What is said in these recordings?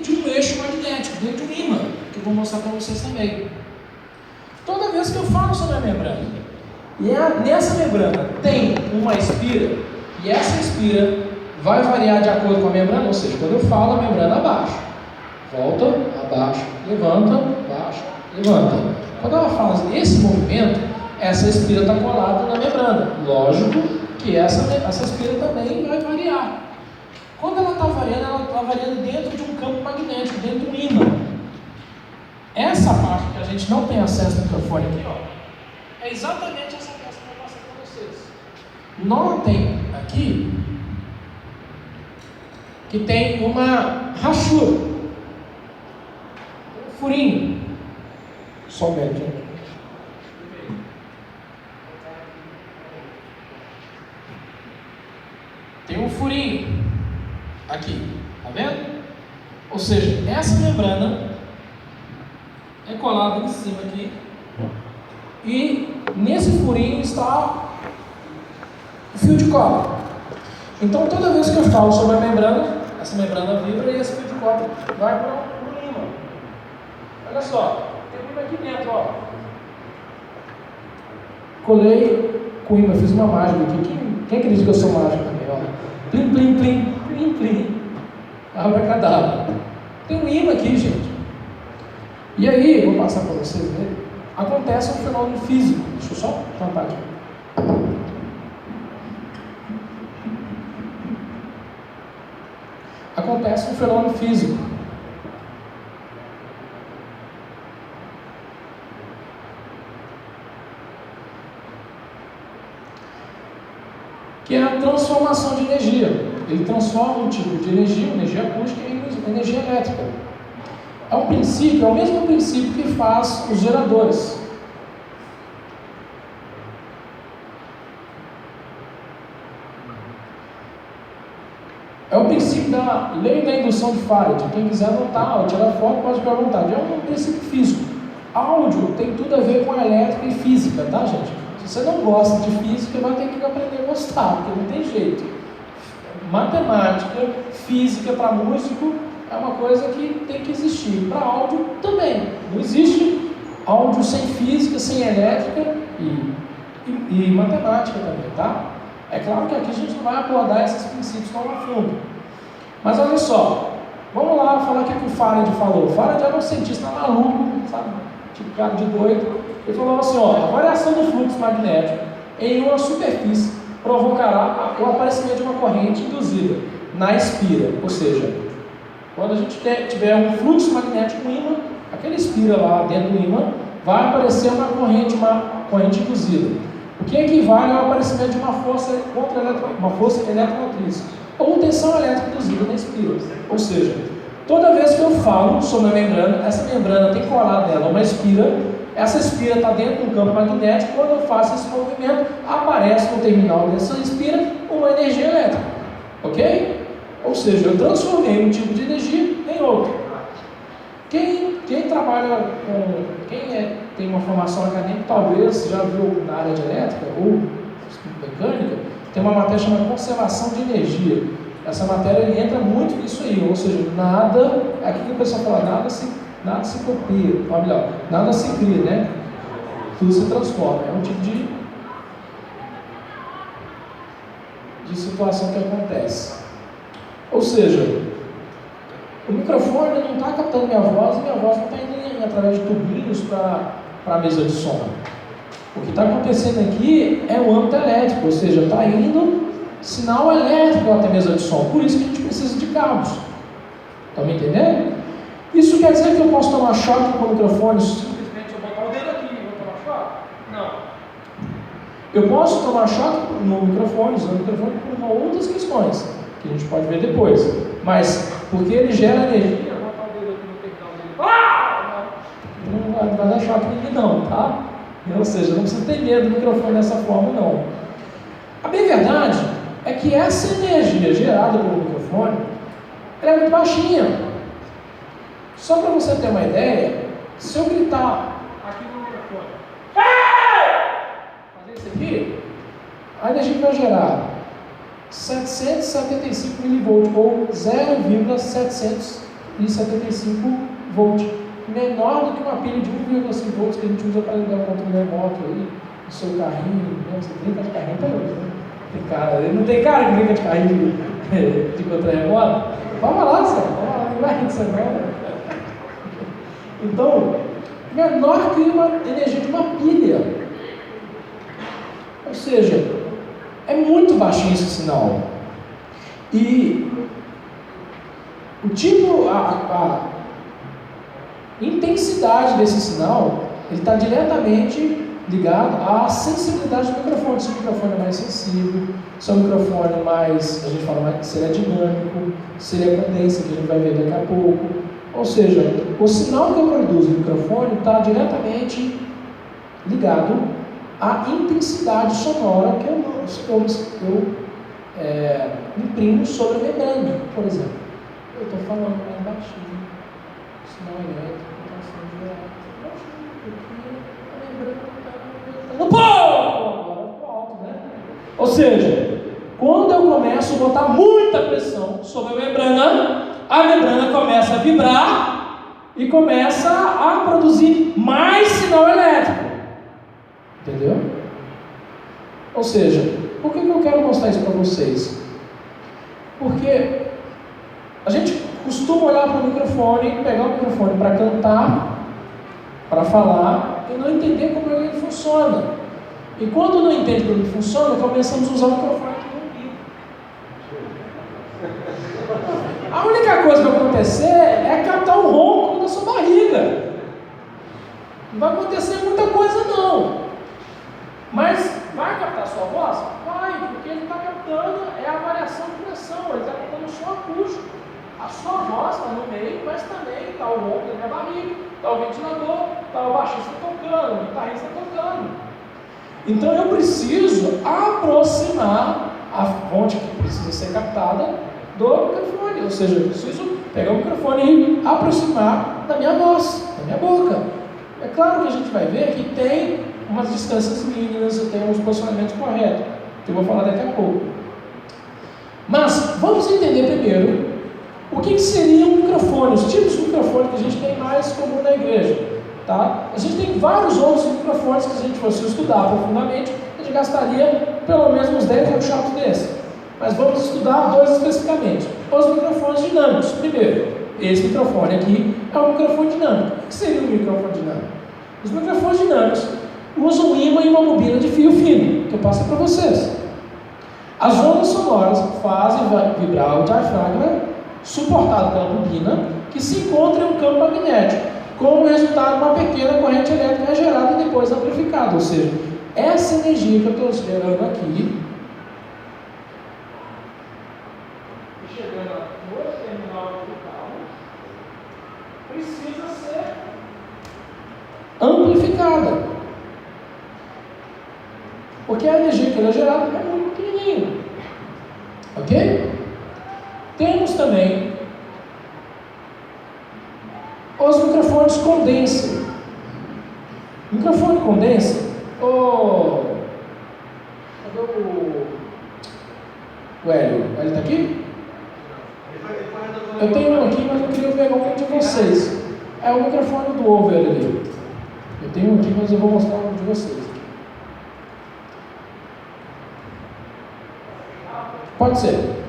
de um eixo magnético, dentro de um ímã, que eu vou mostrar para vocês também. Toda vez que eu falo sobre a membrana, e nessa membrana tem uma espira, e essa espira vai variar de acordo com a membrana, ou seja, quando eu falo, a membrana abaixa, volta, abaixa, levanta, abaixa, levanta. Quando ela faz esse movimento, essa espira está colada na membrana. Lógico que essa espira também vai variar. Quando ela está variando dentro de um campo magnético, dentro de um ímã. Essa parte que a gente não tem acesso no microfone aqui, ó, é exatamente essa peça que eu vou passar para vocês. Notem aqui que tem uma rachura, um furinho. Só um momento, gente. Tem um furinho aqui, tá vendo? Ou seja, essa membrana é colada em cima aqui, e nesse furinho está o fio de cobre. Então, toda vez que eu falo sobre a membrana, essa membrana vibra e esse fio de cobre vai para o ímã. Olha só, tem um ímã aqui dentro, ó. Colei com o ímã, fiz uma mágica aqui. Quem acredita que eu sou mágico também, ó? Plim, plim, plim, plim, plim. Abracadabra. Tem um ímã aqui, gente. E aí, vou passar para vocês verem, acontece um fenômeno físico. Deixa eu só tampar aqui. Acontece um fenômeno físico. Que é a transformação de energia. Ele transforma um tipo de energia acústica em energia elétrica. É um princípio, é o mesmo princípio que faz os geradores. É o princípio da lei da indução de Faraday. Quem quiser anotar ou tirar foto, pode ficar à vontade. É um princípio físico. Áudio tem tudo a ver com a elétrica e física, tá, gente? Se você não gosta de física, vai ter que aprender a gostar, porque não tem jeito. Matemática, física para músico é uma coisa que tem que existir. Para áudio também. Não existe áudio sem física, sem elétrica e matemática também, tá? É claro que aqui a gente não vai abordar esses princípios tão a fundo. Mas olha só, vamos lá falar o que o Faraday falou. O Faraday era um cientista maluco, sabe? Tipo cara de doido. Ele falou assim, ó, a variação do fluxo magnético em uma superfície provocará o aparecimento de uma corrente induzida na espira. Ou seja, quando a gente tiver um fluxo magnético no ímã, aquela espira lá dentro do ímã, vai aparecer uma corrente induzida. O que equivale ao aparecimento de uma força eletromotriz ou tensão elétrica induzida na espira. Ou seja, toda vez que eu falo sobre a membrana, essa membrana tem colado nela uma espira, essa espira está dentro de um campo magnético. Quando eu faço esse movimento, aparece no terminal dessa espira uma energia elétrica. Ok? Ou seja, eu transformei um tipo de energia em outro. Quem trabalha com... tem uma formação acadêmica, talvez já viu na área de elétrica ou mecânica, tem uma matéria chamada conservação de energia. Essa matéria entra muito nisso aí, ou seja, nada, aqui que o pessoal fala, nada se copia, ou melhor, nada se cria, né? Tudo se transforma. É um tipo de situação que acontece. Ou seja, o microfone não está captando minha voz e minha voz não está indo através de tubinhos para a mesa de som. O que está acontecendo aqui é o âmbito elétrico, ou seja, está indo sinal elétrico até a mesa de som. Por isso que a gente precisa de cabos. Estão me entendendo? Isso quer dizer que eu posso tomar choque com o microfone simplesmente eu botar o dedo aqui e vou tomar choque? Não. Eu posso tomar choque no microfone, usando o microfone por outras questões, que a gente pode ver depois. Mas, porque ele gera energia, eu vou botar o dedo aqui no terminal dele. Não vai dar choque em ninguém não, tá? Ou seja, não precisa ter medo do microfone dessa forma não. A bem verdade é que essa energia gerada pelo microfone, ela é muito baixinha. Só para você ter uma ideia, se eu gritar aqui no microfone, fazer isso aqui, a energia vai gerar 775 mV ou 0,700 2,75 volts, menor do que uma pilha de 1,5 volts que a gente usa para ligar o controle remoto aí, no seu carrinho, né? Você brinca de carrinho até hoje, né? Tem cara, não tem cara que brinca de carrinho de controle remoto? Vamos lá, Sérgio, não vai disso não. Então, menor que uma energia de uma pilha. Ou seja, é muito baixinho esse sinal. E o tipo, a intensidade desse sinal, ele está diretamente ligado à sensibilidade do microfone. Se o microfone é mais sensível, se o microfone mais, a gente fala mais, se ele é dinâmico, se ele é condensa, que a gente vai ver daqui a pouco. Ou seja, o sinal que eu produzo no microfone está diretamente ligado à intensidade sonora que eu imprimo sobre a membrana, por exemplo. Eu estou falando mais baixinho, sinal elétrico está sendo gerado baixinho, porque a membrana está no pô! Agora ficou alto, né? Ou seja, quando eu começo a botar muita pressão sobre a membrana começa a vibrar e começa a produzir mais sinal elétrico. Entendeu? Ou seja, por que eu quero mostrar isso para vocês? Porque a gente costuma olhar para o microfone, pegar o microfone para cantar, para falar e não entender como ele funciona. E quando não entende como ele funciona, começamos a usar o microfone aqui no ouvido. A única coisa que vai acontecer é captar um ronco na sua barriga. Não vai acontecer muita coisa não. Mas vai captar sua voz? Vai, porque ele está captando a variação de pressão, ele está captando o som acústico. A sua voz está no meio, mas também está o ronco da minha barriga, está o ventilador, está o baixista tocando, o guitarrista tocando. Então eu preciso aproximar a fonte que precisa ser captada do microfone, ou seja, eu preciso pegar o microfone e aproximar da minha voz, da minha boca. É claro que a gente vai ver que tem umas distâncias mínimas, tem uns posicionamentos corretos, que eu vou falar daqui a pouco. Mas vamos entender primeiro o que seria um microfone, os tipos de microfone que a gente tem mais comum na igreja. Tá? A gente tem vários outros microfones que, se a gente fosse estudar profundamente, a gente gastaria pelo menos uns 10 workshops desses. Mas vamos estudar dois especificamente. Os microfones dinâmicos. Primeiro, esse microfone aqui é um microfone dinâmico. O que seria um microfone dinâmico? Os microfones dinâmicos usam um ímã e uma bobina de fio fino, que eu passo para vocês. As ondas sonoras fazem vibrar o diafragma, suportado pela bobina, que se encontra em um campo magnético. Como resultado, uma pequena corrente elétrica é gerada e depois amplificada. Ou seja, essa energia que eu estou gerando aqui, chegando no terminal elétrico, precisa ser amplificada. Porque a energia que ela é gerada é muito pequenininha. Ok? Temos também os microfones condensa. Microfone condensa. Cadê o Hélio? O Hélio está aqui? Eu tenho um aqui, mas eu queria pegar um de vocês. É o microfone do over ali. Eu tenho um aqui, mas eu vou mostrar um de vocês. Pode ser.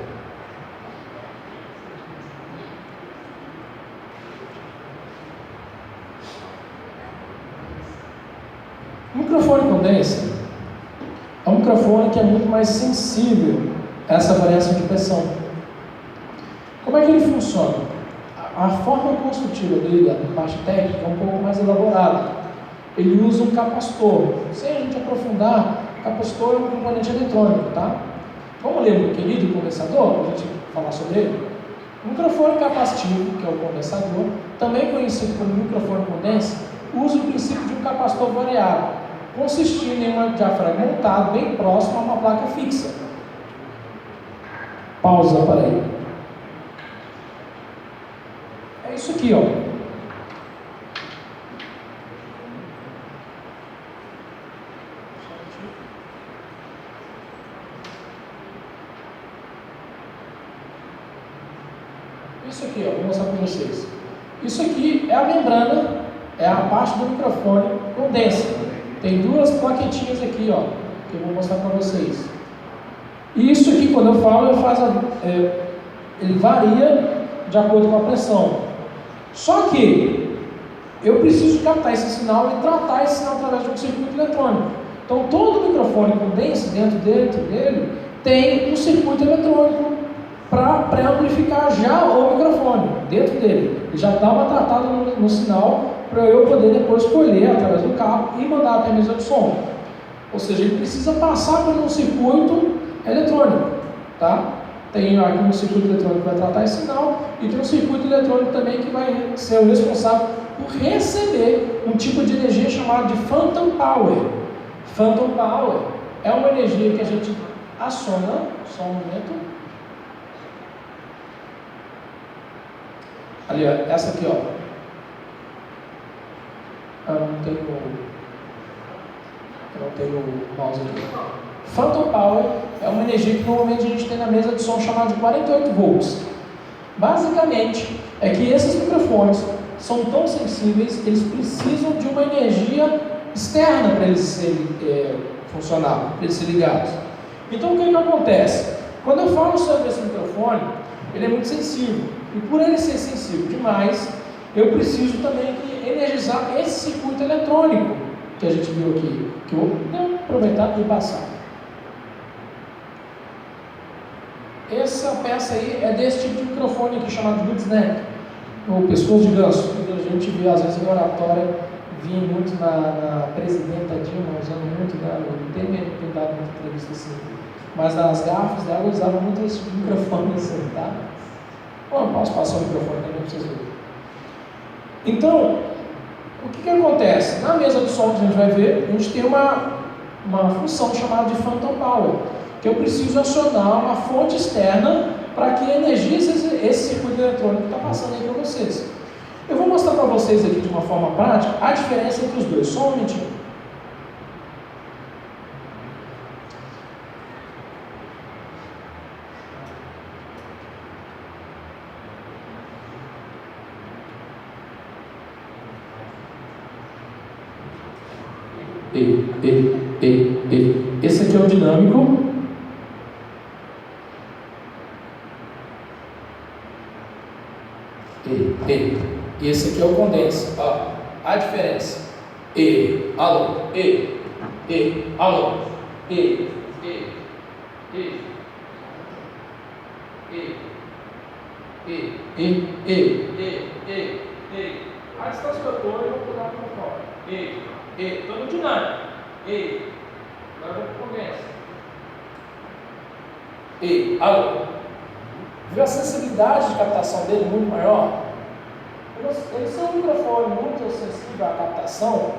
O microfone condensa é um microfone que é muito mais sensível a essa variação de pressão. Como é que ele funciona? A forma construtiva dele, a parte técnica, é um pouco mais elaborada. Ele usa um capacitor. Sem a gente aprofundar, capacitor é um componente eletrônico, tá? Vamos ler o querido condensador, para a gente falar sobre ele? O microfone capacitivo, que é o condensador, também conhecido como microfone condensa, usa o princípio de um capacitor variável, consistindo em um diafragma montado bem próximo a uma placa fixa. Pausa para aí. É isso aqui, ó. Isso aqui, ó, vou mostrar para vocês. Isso aqui é a membrana, é a parte do microfone condensa. Tem duas plaquetinhas aqui, ó, que eu vou mostrar para vocês. E isso aqui, quando eu falo, ele varia de acordo com a pressão. Só que eu preciso captar esse sinal e tratar esse sinal através de um circuito eletrônico. Então, todo microfone condensa dentro dele tem um circuito eletrônico para pré-amplificar já o microfone dentro dele. Ele já dá uma tratada no sinal para eu poder depois colher através do cabo e mandar até a mesa de som. Ou seja, ele precisa passar por um circuito eletrônico, tá? Tem aqui um circuito eletrônico que vai tratar esse sinal e tem um circuito eletrônico também que vai ser o responsável por receber um tipo de energia chamada de phantom power. Phantom power é uma energia que a gente aciona, só um momento. Ali, ó, essa aqui, ó. Eu não tenho o mouse aqui. Phantom power é uma energia que normalmente a gente tem na mesa de som chamada de 48 volts. Basicamente, é que esses microfones são tão sensíveis, eles precisam de uma energia externa para eles funcionar, para eles serem ligados. Então, o que acontece? Quando eu falo sobre esse microfone, ele é muito sensível. E por ele ser sensível demais, eu preciso também energizar esse circuito eletrônico que a gente viu aqui, que eu vou aproveitar e passar. Essa peça aí é desse tipo de microfone aqui, chamado Good Snap, ou pescoço de ganso. A gente vê, às vezes, em oratória, vinha muito na presidenta Dilma, usando muito dela, não tem medo de dar muita entrevista assim, mas nas garfas dela usava muito esse tipo de microfone assim, tá? Bom, eu posso passar o microfone também para vocês verem. Então, o que acontece? Na mesa de som que a gente vai ver, a gente tem uma função chamada de phantom power, que eu preciso acionar uma fonte externa para que energize esse circuito eletrônico que está passando aí para vocês. Eu vou mostrar para vocês aqui de uma forma prática a diferença entre os dois. Só um momentinho. Esse aqui é o dinâmico. E esse aqui é o condensa. Ó, a diferença. Alô, alô, a distância que eu estou, eu vou pular para fora. Estou no dinâmico. Agora eu vou condensa. Alô. Viu a sensibilidade de captação dele muito maior? Ele ser um microfone muito sensível à captação,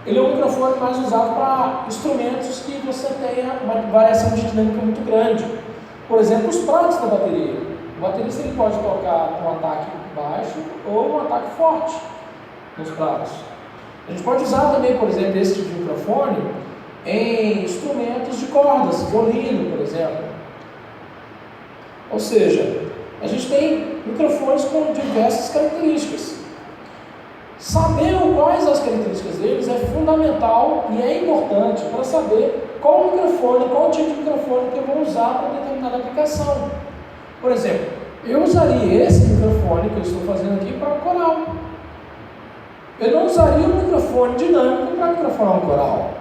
ele é um microfone mais usado para instrumentos que você tenha uma variação de dinâmica muito grande. Por exemplo, os pratos da bateria. O baterista ele pode tocar um ataque baixo ou um ataque forte nos pratos. A gente pode usar também, por exemplo, esse tipo de microfone em instrumentos de cordas, violino, por exemplo. Ou seja, a gente tem microfones com diversas características. Saber quais as características deles é fundamental e é importante para saber qual microfone, qual tipo de microfone que eu vou usar para determinada aplicação. Por exemplo, eu usaria esse microfone que eu estou fazendo aqui para coral. Eu não usaria um microfone dinâmico para microfonar um coral.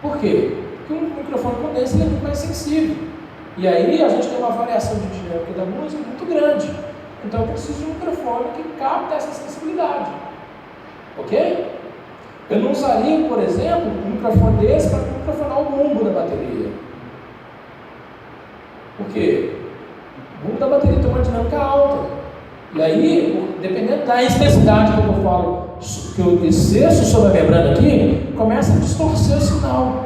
Por quê? Porque um microfone condensa ele é muito mais sensível. E aí a gente tem uma variação de dinâmica da música muito grande. Então eu preciso de um microfone que capta essa sensibilidade. Ok? Eu não usaria, por exemplo, um microfone desse para microfonar o bumbo da bateria. Por quê? O bumbo da bateria tem uma dinâmica alta. E aí, dependendo da intensidade que eu falo, que eu exerço sobre a membrana aqui, começa a distorcer o sinal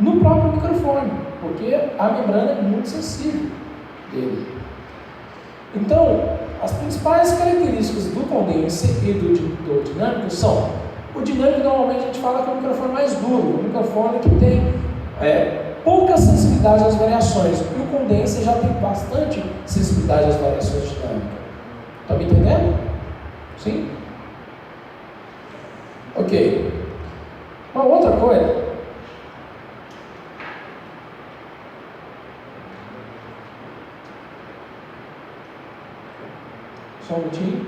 no próprio microfone, porque a membrana é muito sensível dele. Então, as principais características do condenser e do dinâmico são: o dinâmico normalmente a gente fala que é um microfone mais duro, um microfone que tem pouca sensibilidade às variações, e o condenser já tem bastante sensibilidade às variações dinâmicas. Está me entendendo? Sim? Ok. Uma outra coisa. Só um minutinho.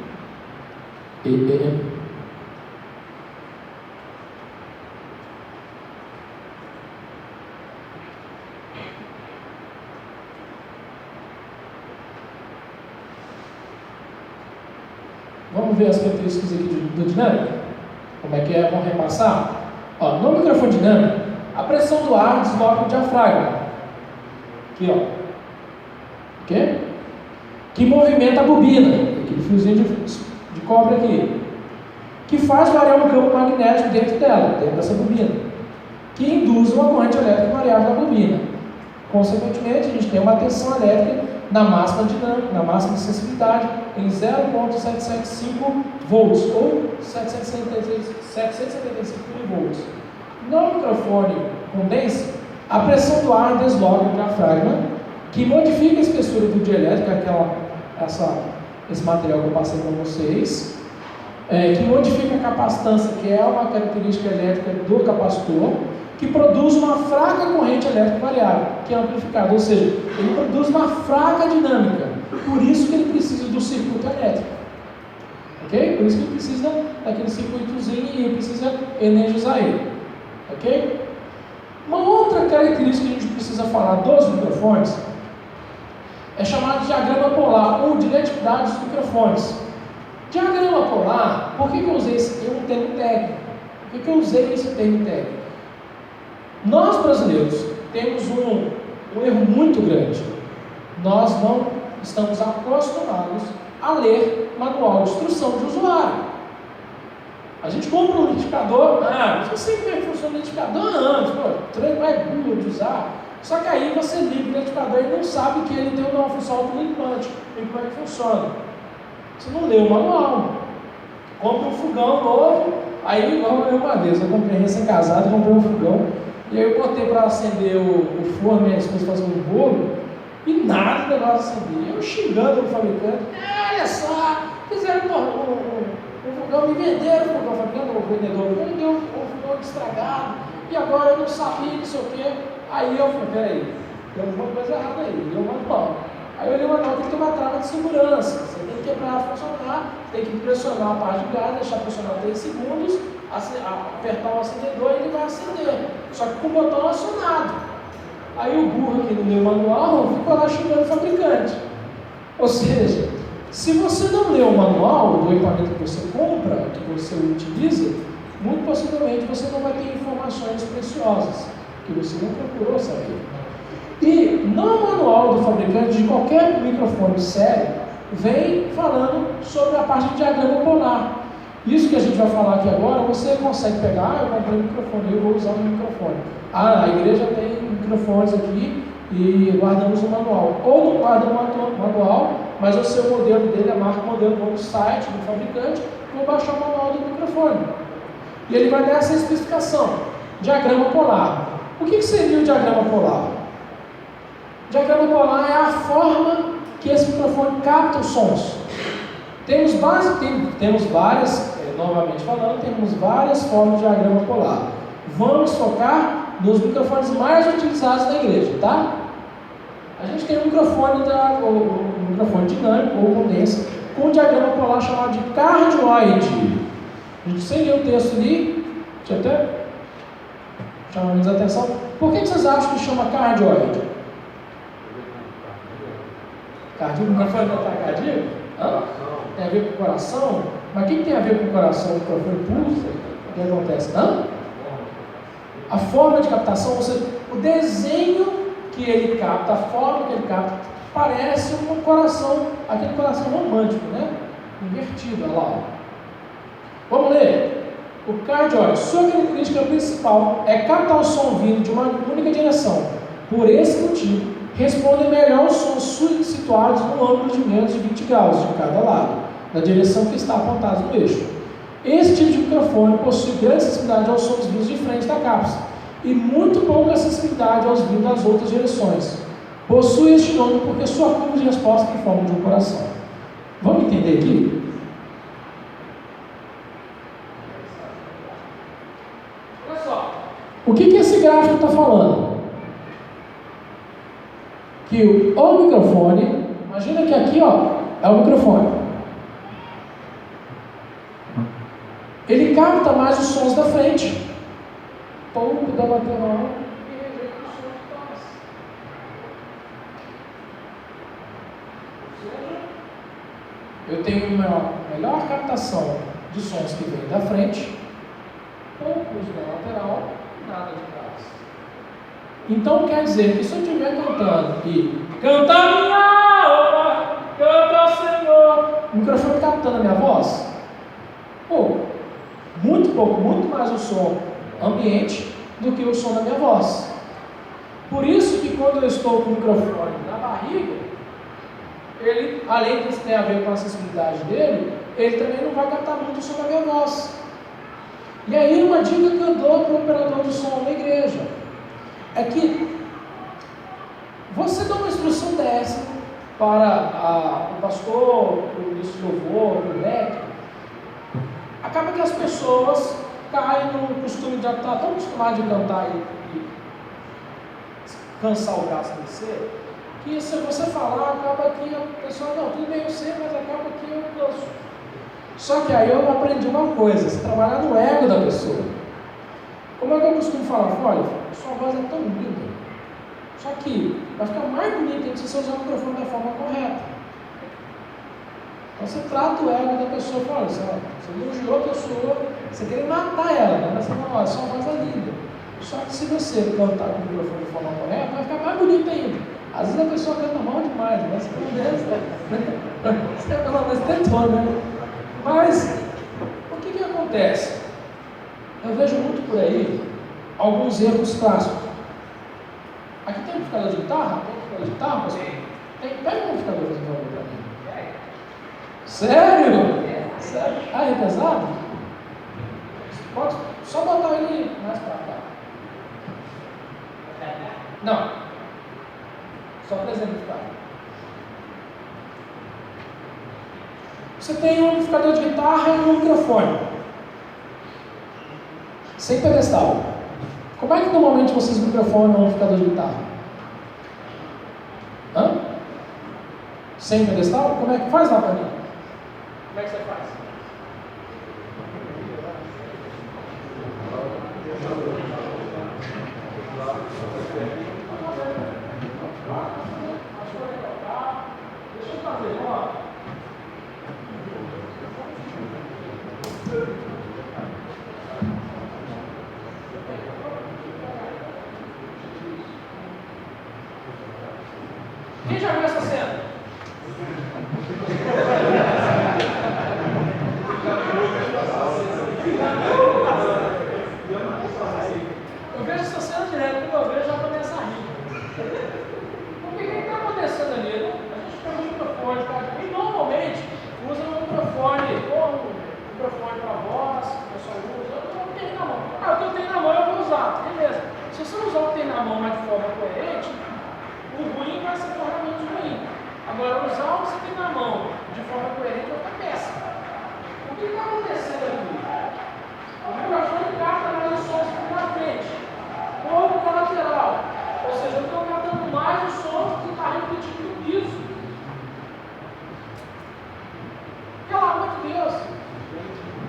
Vamos ver as características aqui do dinâmico? Como é que é? Vamos repassar? Ó, no microfone dinâmico, a pressão do ar desloca o diafragma. Aqui, ó. Ok? Que movimenta a bobina, aquele fiozinho de cobre aqui. Que faz variar o campo magnético dentro dela, dentro dessa bobina. Que induz uma corrente elétrica variável na bobina. Consequentemente, a gente tem uma tensão elétrica na máxima dinâmica, na máxima sensibilidade, em 0,775 volts, ou 775 mV. No microfone condense, a pressão do ar desloca o diafragma, que modifica a espessura do dielétrico, esse material que eu passei para vocês, que modifica a capacitância, que é uma característica elétrica do capacitor, que produz uma fraca corrente elétrica variável, que é amplificada, ou seja, ele produz uma fraca dinâmica, por isso que ele precisa do circuito elétrico, ok? Por isso que ele precisa daquele circuitozinho e ele precisa energizar ele, ok? Uma outra característica que a gente precisa falar dos microfones é chamado de diagrama polar, ou diretividade dos microfones. Diagrama polar, por que eu usei esse termo técnico? Por que eu usei esse termo técnico? Nós brasileiros temos um erro muito grande. Nós não estamos acostumados a ler manual de instrução de usuário. A gente compra um liquidificador, você sabe como é que funciona o liquidificador antes, treino mais burro de usar. Só que aí você liga o liquidificador e não sabe que ele tem uma função autolimpante, e como é que funciona. Você não leu o manual. Compra um fogão novo, aí igual eu uma vez, eu comprei recém-casado, comprei um fogão. E aí eu botei para acender o forno, minha esposa fazendo um bolo, e nada do negócio acender. Eu xingando o fabricante, olha só, fizeram um fogão, me venderam o fogão, o vendedor vendeu um fogão estragado, e agora eu não sabia, não sei o quê. Aí eu falei, peraí, tem alguma coisa errada aí, eu manual. Aí eu olhei o manual, tem que ter uma trava de segurança, você tem que quebrar funcionar, tem que pressionar a parte de gás, deixar pressionar 3 segundos, apertar o acendedor e ele vai acender, só que com o botão acionado. Aí o burro aqui no meu manual ficou lá xingando o fabricante. Ou seja, se você não lê o manual do equipamento que você compra, que você utiliza, muito possivelmente você não vai ter informações preciosas, que você não procurou saber. E no manual do fabricante de qualquer microfone sério, vem falando sobre a parte de diagrama polar. Isso que a gente vai falar aqui agora, você consegue pegar, eu comprei um microfone, eu vou usar um microfone. A igreja tem microfones aqui e guardamos o manual. Ou não guarda o manual, mas o seu modelo dele, a marca modelo, vou no site do fabricante, vou baixar o manual do microfone. E ele vai dar essa especificação, diagrama polar. O que seria o diagrama polar? O diagrama polar é a forma que esse microfone capta os sons. Temos várias, novamente falando, temos várias formas de diagrama polar. Vamos focar nos microfones mais utilizados da igreja, tá? A gente tem um microfone dinâmico ou condensa com um diagrama polar chamado de cardioide. A gente sem ler o texto ali, deixa eu até chamar menos atenção. Por que vocês acham que chama cardioide? Microfone cardíaco? Tem a ver com o coração? Mas o que tem a ver com o coração? O microfone pulsa? O que acontece? A forma de captação, ou seja, o desenho que ele capta, a forma que ele capta, parece um coração, aquele coração romântico, né? Invertido, olha lá. Vamos ler? O cardioide, sua característica principal é captar o som vindo de uma única direção. Por esse motivo, respondem melhor aos sons situados no ângulo de menos de 20 graus de cada lado, na direção que está apontada no eixo. Esse tipo de microfone possui grande sensibilidade aos sons vindos de frente da cápsula e muito pouca sensibilidade aos vindos das outras direções. Possui este nome porque sua curva de resposta tem forma de um coração. Vamos entender aqui? Olha só. O que esse gráfico está falando? Que o microfone, imagina que aqui ó, é o microfone. Ele capta mais os sons da frente. Pouco da lateral e rejeita os sons de trás. Ou seja, eu tenho uma melhor captação de sons que vêm da frente, poucos da lateral e nada de trás. Então quer dizer que se eu estiver cantando e canta minha alma, canta ao Senhor, o microfone captando a minha voz, muito pouco, muito mais o som ambiente do que o som da minha voz. Por isso que quando eu estou com o microfone na barriga, ele, além de ter a ver com a acessibilidade dele, ele também não vai captar muito o som da minha voz. E aí uma dica que eu dou para o operador de som na igreja é que você dá uma instrução dessa para o pastor, para o ministro de louvor, para o leque, acaba que as pessoas caem no costume de estar tão acostumadas de cantar e cansar o braço descer, que se você falar, acaba que a pessoa, não, tudo bem eu sei, mas acaba que eu canso. Só que aí eu aprendi uma coisa, você trabalhar no ego da pessoa. Como é que eu costumo falar? Olha, sua voz é tão linda, só que vai ficar mais bonita se você usar o microfone da forma correta. Então você trata o ego da pessoa e fala, olha, você elogiou a pessoa, você quer matar ela, né? Mas você fala, olha, sua voz é linda. Só que se você cantar com o microfone de forma correta, vai ficar mais bonito ainda. Às vezes a pessoa canta mal demais, mas pelo menos você pelo menos tentou, né? Mas o que acontece? Eu vejo muito por aí alguns erros clássicos. Aqui tem um amplificador de guitarra? Tem um amplificador de guitarra, pastor? Pega um amplificador de guitarra para mim. Sério? Sério? Ah, é pesado? Pode só botar ele mais para cá. Não. Só para exemplificar. Você tem um amplificador de guitarra e um microfone. Sem pedestal. Como é que normalmente vocês microfonam um amplificador de guitarra? Hã? Sem pedestal? Como é que faz lá para mim? Como é que você faz? Deixa eu fazer, ó. Quem já viu essa cena? Eu vejo essa cena direto, quando eu vejo já começa a rir. Porque o que está acontecendo ali? A gente pega um microfone, tá? E normalmente usa um microfone, ou um microfone para voz, o pessoal usa, eu não tenho na mão. Ah, o que eu tenho na mão eu vou usar, beleza. Se você não usar o que tem na mão, mas de forma coerente, o ruim vai ser formalmente ruim. Agora, usar o que você tem na mão de forma coerente vai ficar péssimo. O que está acontecendo aqui? O microfone capta mais os sons que na frente, pouco para a lateral. Ou seja, eu estou captando mais os sons que está repetindo no piso. Pelo amor de Deus,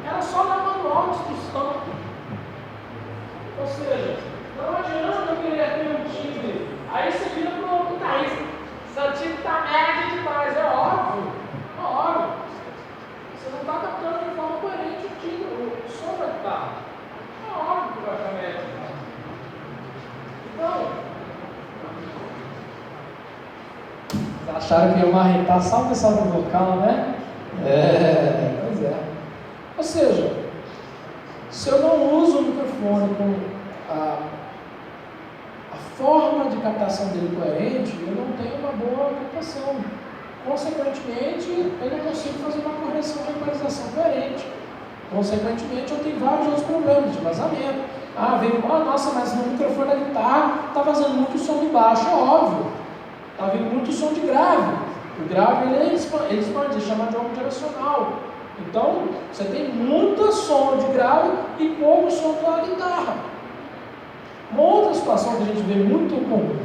era só dar manual de instrução. Ou seja, não adianta eu querer ter um timbre. Aí você vira para o guitarrista. Seu timbre está médio demais, é óbvio. É óbvio. Você não está captando de forma coerente o timbre, o som da guitarra. É óbvio que vai ficar médio demais. Então, vocês acharam que ia marretar só o pessoal do vocal, né? Pois é. Ou seja, se eu não uso o microfone com a forma de captação dele coerente, eu não tenho uma boa captação. Consequentemente, eu não consigo fazer uma correção de equalização coerente. Consequentemente, eu tenho vários outros problemas de vazamento. Nossa, mas no microfone da guitarra está vazando muito som de baixo. É óbvio. Está vindo muito som de grave. O grave ele expande, é chamado de omnidirecional. Então, você tem muito som de grave e pouco som da guitarra. Uma outra situação que a gente vê muito comum,